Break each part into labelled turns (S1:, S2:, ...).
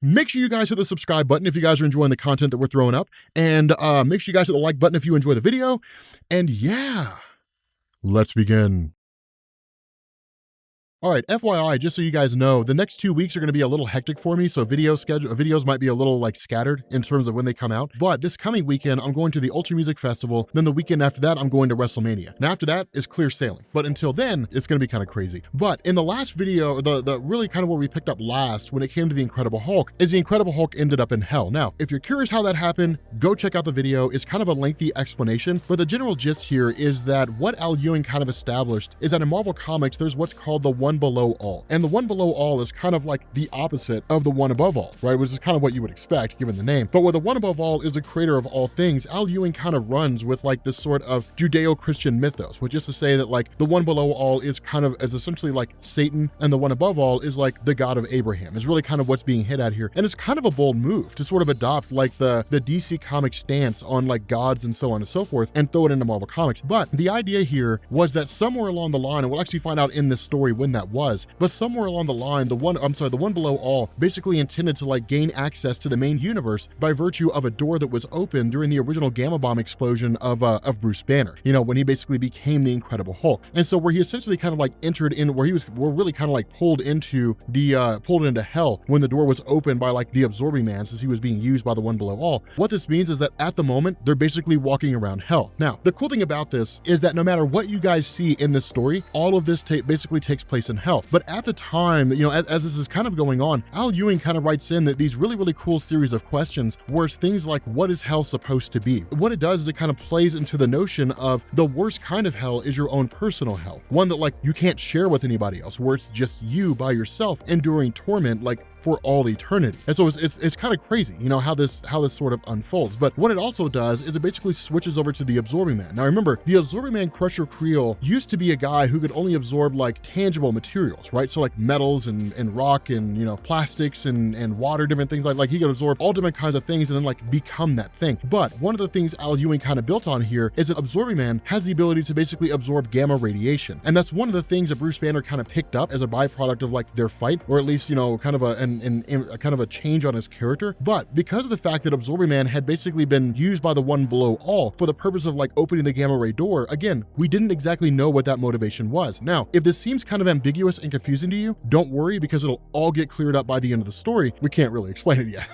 S1: Make sure you guys hit the subscribe button if you guys are enjoying the content that we're throwing up. And make sure you guys hit the like button if you enjoy the video. And yeah, let's begin. All right, FYI, just so you guys know, the next 2 weeks are going to be a little hectic for me, so videos might be a little like scattered in terms of when they come out. But this coming weekend, I'm going to the Ultra Music Festival. Then the weekend after that, I'm going to WrestleMania. And after that is clear sailing. But until then, it's going to be kind of crazy. But in the last video, the really kind of where we picked up last when it came to the Incredible Hulk, is the Incredible Hulk ended up in hell. Now, if you're curious how that happened, go check out the video. It's kind of a lengthy explanation, but the general gist here is that what Al Ewing kind of established is that in Marvel Comics, there's what's called the one below all. And the one below all is kind of like the opposite of the one above all, right? Which is kind of what you would expect given the name. But where the one above all is the creator of all things, Al Ewing kind of runs with like this sort of Judeo-Christian mythos, which is to say that like the one below all is essentially like Satan, and the one above all is like the God of Abraham, is really kind of what's being hit at here. And it's kind of a bold move to sort of adopt like the DC comic stance on like gods and so on and so forth and throw it into Marvel Comics. But the idea here was that somewhere along the line, and we'll actually find out in this story when that was, but somewhere along the line, the one below all basically intended to like gain access to the main universe by virtue of a door that was open during the original Gamma Bomb explosion of Bruce Banner, you know, when he basically became the Incredible Hulk. And so where he essentially kind of like entered in, where we're really kind of like pulled into hell when the door was opened by like the Absorbing Man, since he was being used by the one below all. What this means is that at the moment, they're basically walking around hell. Now, the cool thing about this is that no matter what you guys see in this story, all of this basically takes place in hell. But at the time, you know, as this is kind of going on, Al Ewing kind of writes in that these really, really cool series of questions where it's things like, what is hell supposed to be? What it does is it kind of plays into the notion of the worst kind of hell is your own personal hell. One that like you can't share with anybody else, where it's just you by yourself enduring torment like for all eternity. And so it's kind of crazy, you know, how this sort of unfolds. But what it also does is it basically switches over to the Absorbing Man. Now remember, the Absorbing Man Crusher Creel used to be a guy who could only absorb like tangible materials, right? So like metals and rock and, you know, plastics and water, different things like he could absorb all different kinds of things and then like become that thing. But one of the things Al Ewing kind of built on here is that Absorbing Man has the ability to basically absorb gamma radiation. And that's one of the things that Bruce Banner kind of picked up as a byproduct of like their fight, or at least, you know, kind of a change on his character. But because of the fact that Absorbing Man had basically been used by the one below all for the purpose of like opening the gamma ray door, again, we didn't exactly know what that motivation was. Now, if this seems kind of ambiguous and confusing to you, don't worry, because it'll all get cleared up by the end of the story. We can't really explain it yet.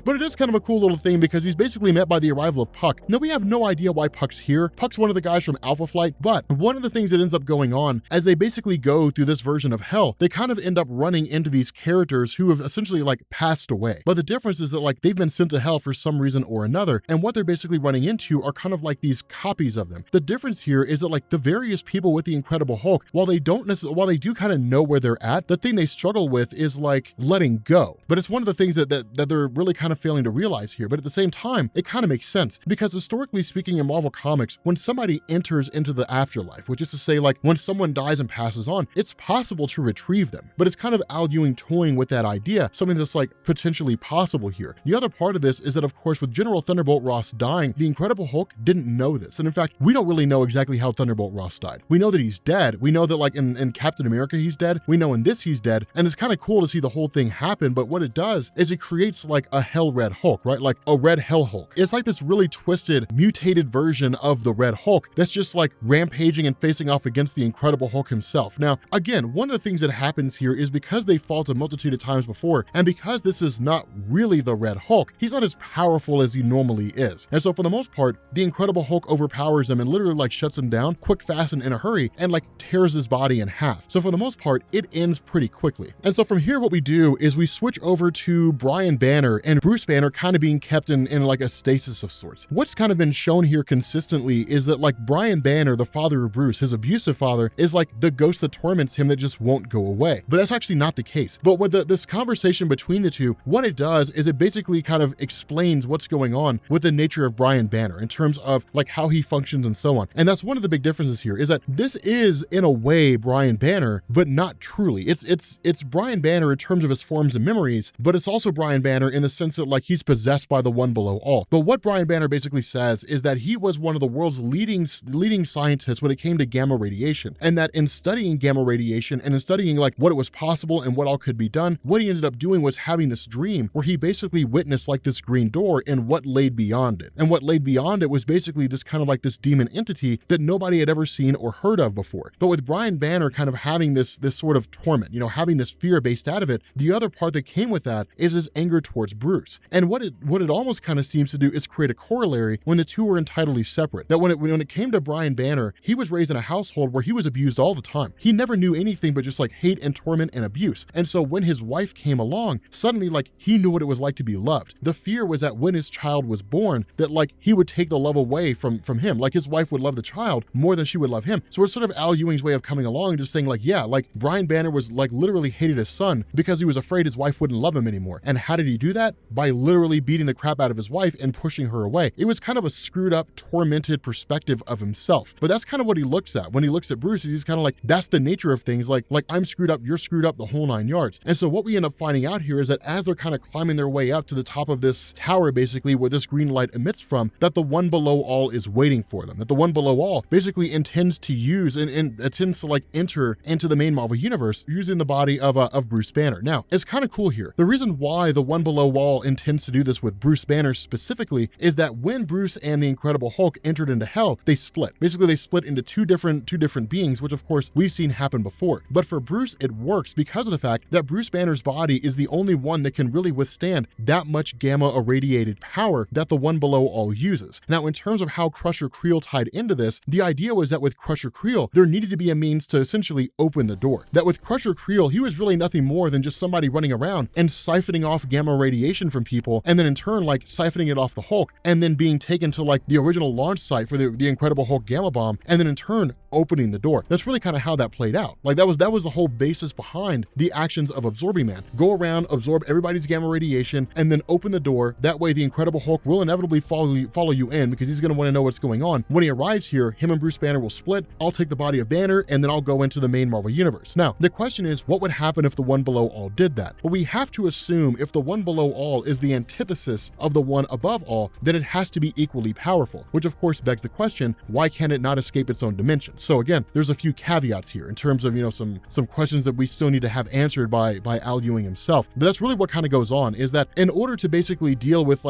S1: But it is kind of a cool little thing because he's basically met by the arrival of Puck. Now, we have no idea why Puck's here. Puck's one of the guys from Alpha Flight, but one of the things that ends up going on as they basically go through this version of hell, they kind of end up running into these characters who have essentially like passed away. But the difference is that like they've been sent to hell for some reason or another, and what they're basically running into are kind of like these copies of them. The difference here is that like the various people with the Incredible Hulk, while they do kind of know where they're at, the thing they struggle with is like letting go. But it's one of the things that they're really kind of failing to realize here. But at the same time, it kind of makes sense, because historically speaking in Marvel Comics, when somebody enters into the afterlife, which is to say like when someone dies and passes on, it's possible to retrieve them. But it's kind of Al Ewing toying with that idea, something that's like potentially possible here. The other part of this is that, of course, with General Thunderbolt Ross dying, the Incredible Hulk didn't know this. And in fact, we don't really know exactly how Thunderbolt Ross died. We know that he's dead. We know that like in Captain America, he's dead. We know in this he's dead. And it's kind of cool to see the whole thing happen. But what it does is it creates like a Hell Red Hulk, right? Like a Red Hell Hulk. It's like this really twisted, mutated version of the Red Hulk that's just like rampaging and facing off against the Incredible Hulk himself. Now, again, one of the things that happens here is because they fought a multitude of times before, and because this is not really the Red Hulk, he's not as powerful as he normally is. And so for the most part, the Incredible Hulk overpowers him and literally like shuts him down quick, fast, and in a hurry, and like tears his body in half. So for the most part, it ends pretty quickly. And so from here, what we do is we switch over to Brian Banner and Bruce Banner kind of being kept in like a stasis of sorts. What's kind of been shown here consistently is that like Brian Banner, the father of Bruce, his abusive father, is like the ghost that torments him that just won't go away. But that's actually not the case. But with this conversation between the two, what it does is it basically kind of explains what's going on with the nature of Brian Banner in terms of like how he functions and so on. And that's one of the big differences here, is that this is in a way Brian Banner, but not truly. It's Brian Banner in terms of his forms and memories, but it's also also Brian Banner in the sense that like he's possessed by the one below all. But what Brian Banner basically says is that he was one of the world's leading scientists when it came to gamma radiation, and that in studying gamma radiation and in studying like what it was possible and what all could be done, what he ended up doing was having this dream where he basically witnessed like this green door and what laid beyond it. And what laid beyond it was basically this kind of like this demon entity that nobody had ever seen or heard of before. But with Brian Banner kind of having this sort of torment, having this fear based out of it, the other part that came with that is his anger towards Bruce. And what it almost kind of seems to do is create a corollary when the two were entirely separate. That when it came to Brian Banner, he was raised in a household where he was abused all the time. He never knew anything but just like hate and torment and abuse. And so when his wife came along, suddenly like he knew what it was like to be loved. The fear was that when his child was born, that like he would take the love away from him. Like his wife would love the child more than she would love him. So it's sort of Al Ewing's way of coming along, just saying like, yeah, like Brian Banner was like literally hated his son because he was afraid his wife wouldn't love him anymore. And how did he do that? By literally beating the crap out of his wife and pushing her away. It was kind of a screwed up, tormented perspective of himself. But that's kind of what he looks at. When he looks at Bruce, he's kind of like, that's the nature of things. Like I'm screwed up, you're screwed up, the whole 9 yards. And so what we end up finding out here is that as they're kind of climbing their way up to the top of this tower, basically where this green light emits from, that the one below all is waiting for them. That the one below all basically intends to use and intends to like enter into the main Marvel universe using the body of Bruce Banner. Now, it's kind of cool here. The reason why the one below all intends to do this with Bruce Banner specifically is that when Bruce and the Incredible Hulk entered into hell, they split. Basically, they split into two different beings, which of course we've seen happen before. But for Bruce, it works because of the fact that Bruce Banner's body is the only one that can really withstand that much gamma irradiated power that the one below all uses. Now, in terms of how Crusher Creel tied into this, the idea was that with Crusher Creel, there needed to be a means to essentially open the door. That with Crusher Creel, he was really nothing more than just somebody running around and siphoning off gamma radiation from people, and then in turn, like siphoning it off the Hulk, and then being taken to like the original launch site for the Incredible Hulk gamma bomb, and then in turn, opening the door. That's really kind of how that played out. Like that was the whole basis behind the actions of Absorbing Man. Go around, absorb everybody's gamma radiation, and then open the door. That way the Incredible Hulk will inevitably follow you in because he's going to want to know what's going on. When he arrives here, him and Bruce Banner will split. I'll take the body of Banner, and then I'll go into the main Marvel universe. Now, the question is, what would happen if the one below all did that? Well, we have to assume if the one below all is the antithesis of the one above all, then it has to be equally powerful, which of course begs the question, why can it not escape its own dimension? So again, there's a few caveats here in terms of, some questions that we still need to have answered by Al Ewing himself. But that's really what kind of goes on, is that in order to basically deal with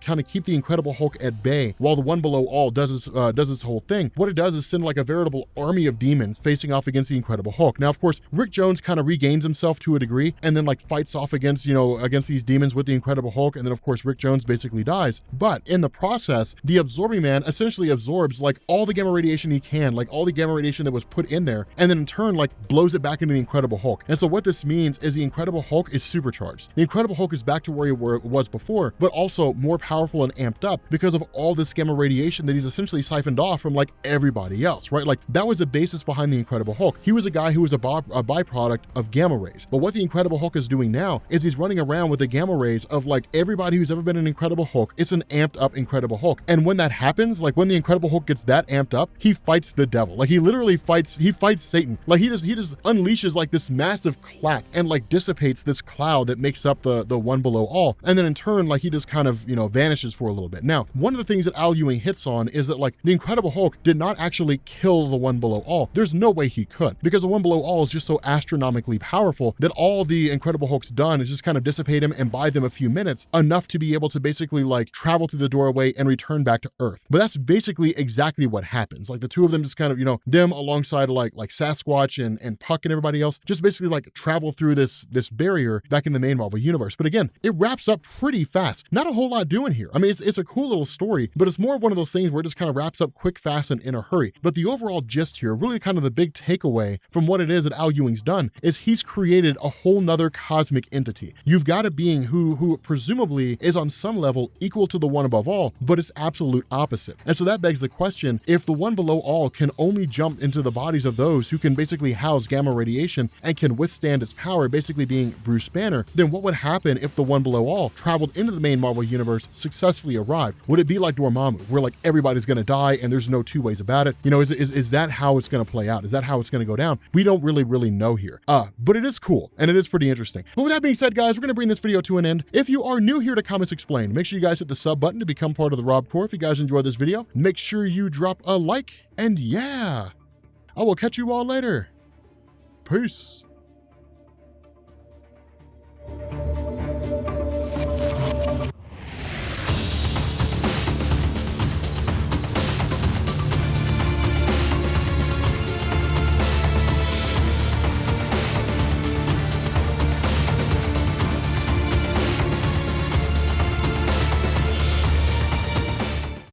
S1: kind of keep the Incredible Hulk at bay while the one below all does its whole thing, what it does is send like a veritable army of demons facing off against the Incredible Hulk. Now, of course, Rick Jones kind of regains himself to a degree and then like fights off against these demons with the Incredible Hulk, and then of course Rick Jones basically dies. But in the process, the Absorbing Man essentially absorbs like all the gamma radiation he can, like all the gamma radiation that was put in there, and then in turn like blows it back into the Incredible Hulk. And so what this means is the Incredible Hulk is supercharged. The Incredible Hulk is back to where it was before, but also more powerful and amped up because of all this gamma radiation that he's essentially siphoned off from like everybody else, right? Like that was the basis behind the Incredible Hulk. He was a guy who was a byproduct of gamma rays. But what the Incredible Hulk is doing now is he's running around with the gamma rays of like everybody who's ever been an Incredible Hulk. It's an amped up Incredible Hulk. And when that happens, like when the Incredible Hulk gets that amped up, he fights the devil. Like he literally fights Satan. Like he just unleashes like this massive clack and like dissipates this cloud that makes up the one below all. And then in turn, like he just kind of, vanishes for a little bit. Now, one of the things that Al Ewing hits on is that like the Incredible Hulk did not actually kill the one below all. There's no way he could, because the one below all is just so astronomically powerful that all the Incredible Hulk's done is just kind of dissipate him and buy them a few minutes, enough to be able to basically like travel through the doorway and return back to Earth. But that's basically exactly what happens. Like the two of them just kind of, them alongside like Sasquatch and Puck and everybody else, just basically like travel through this barrier back in the main Marvel universe. But again, it wraps up pretty fast. Not a whole lot doing here. I mean, it's a cool little story, but it's more of one of those things where it just kind of wraps up quick, fast, and in a hurry. But the overall gist here, really kind of the big takeaway from what it is that Al Ewing's done, is he's created a whole nother cosmic entity. You've got a being who presumably is on some level equal to the one above all, but it's absolute opposite. And so that begs the question, if the one below all can only jump into the bodies of those who can basically house gamma radiation and can withstand its power, basically being Bruce Banner, then what would happen if the one below all traveled into the main Marvel universe, successfully arrived? Would it be like Dormammu, where like everybody's going to die and there's no two ways about it? Is that how it's going to play out? Is that how it's going to go down? We don't really know here. But it is cool and it is pretty interesting. But with that being said, guys, we're going going to bring this video to an end. If you are new here to Comics Explained, make sure you guys hit the sub button to become part of the Rob Corps. If you guys enjoyed this video, make sure you drop a like. And yeah, I will catch you all later. Peace.